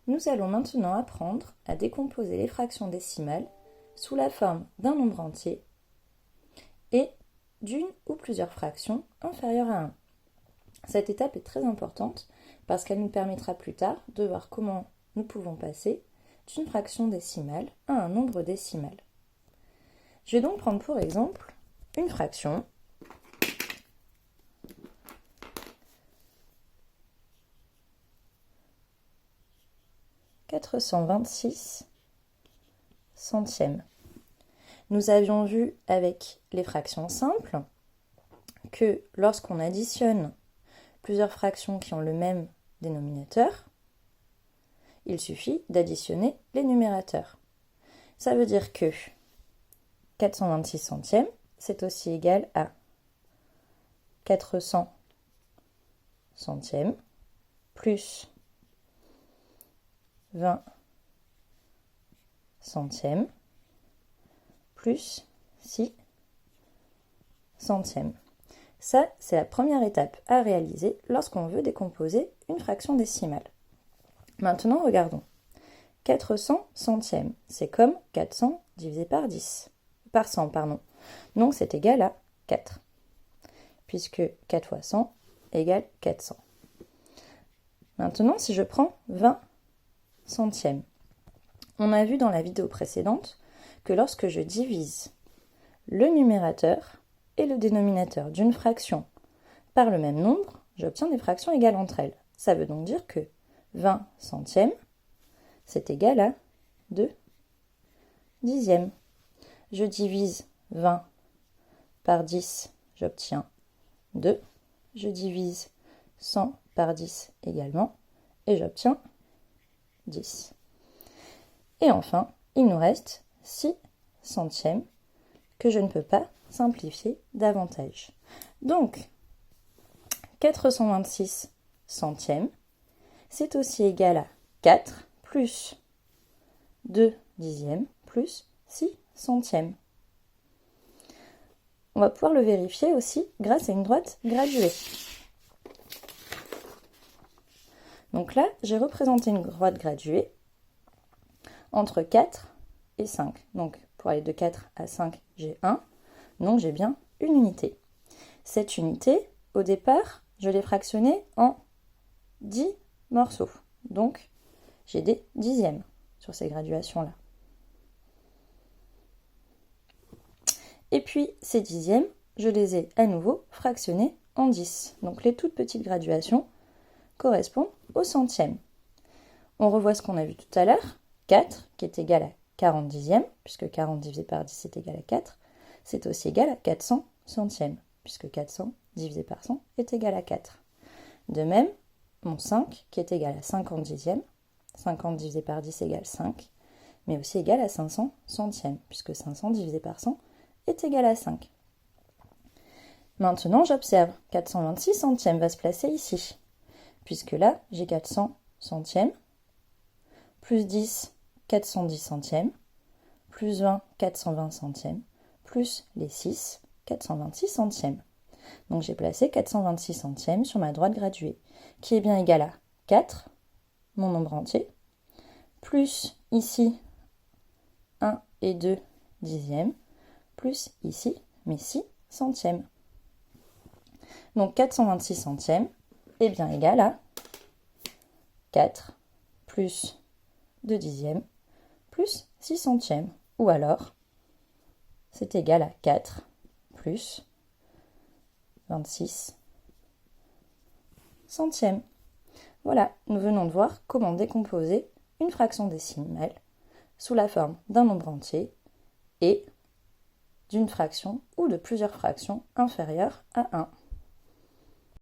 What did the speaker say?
Nous allons maintenant apprendre à décomposer les fractions décimales sous la forme d'un nombre entier et d'une ou plusieurs fractions inférieures à 1. Cette étape est très importante parce qu'elle nous permettra plus tard de voir comment nous pouvons passer d'une fraction décimale à un nombre décimal. Je vais donc prendre pour exemple une fraction « 426 centièmes. Nous avions vu avec les fractions simples que lorsqu'on additionne plusieurs fractions qui ont le même dénominateur, il suffit d'additionner les numérateurs. Ça veut dire que 426 centièmes, c'est aussi égal à 400 centièmes plus 20 centièmes plus 6 centièmes. Ça, c'est la première étape à réaliser lorsqu'on veut décomposer une fraction décimale. Maintenant, regardons. 400 centièmes, c'est comme 400 divisé par 100, Donc, c'est égal à 4, puisque 4 fois 100 égale 400. Maintenant, si je prends 20 centièmes, on a vu dans la vidéo précédente que lorsque je divise le numérateur et le dénominateur d'une fraction par le même nombre, j'obtiens des fractions égales entre elles. Ça veut donc dire que 20 centièmes, c'est égal à 2 dixièmes. Je divise 20 par 10, j'obtiens 2. Je divise 100 par 10 également, et j'obtiens 10. Et enfin, il nous reste 6 centièmes que je ne peux pas simplifier davantage. Donc, 426 centièmes, c'est aussi égal à 4 plus 2 dixièmes plus 6 centièmes. On va pouvoir le vérifier aussi grâce à une droite graduée. Donc là, j'ai représenté une droite graduée entre 4 et 5. Donc, pour aller de 4 à 5, j'ai 1. Donc, j'ai bien une unité. Cette unité, au départ, je l'ai fractionnée en 10 morceaux. Donc, j'ai des dixièmes sur ces graduations-là. Et puis, ces dixièmes, je les ai à nouveau fractionnés en 10. Donc, les toutes petites graduations correspondent aux centièmes. On revoit ce qu'on a vu tout à l'heure. 4, qui est égal à 40 dixièmes, puisque 40 divisé par 10 est égal à 4, c'est aussi égal à 400 centièmes, puisque 400 divisé par 100 est égal à 4. De même, mon 5, qui est égal à 50 dixièmes, 50 divisé par 10 égale 5, mais aussi égal à 500 centièmes, puisque 500 divisé par 100 est égal à 5. Maintenant, j'observe, 426 centièmes va se placer ici, puisque là, j'ai 400 centièmes, plus 10, 410 centièmes, plus 20, 420 centièmes, plus les 6, 426 centièmes. Donc j'ai placé 426 centièmes sur ma droite graduée, qui est bien égale à 4, mon nombre entier, plus ici 1 et 2 dixièmes, plus ici mes 6 centièmes. Donc 426 centièmes est bien égal à 4 plus 2 dixièmes plus 6 centièmes. Ou alors, c'est égal à 4 plus 26 centièmes. Voilà, nous venons de voir comment décomposer une fraction décimale sous la forme d'un nombre entier et d'une fraction ou de plusieurs fractions inférieures à 1.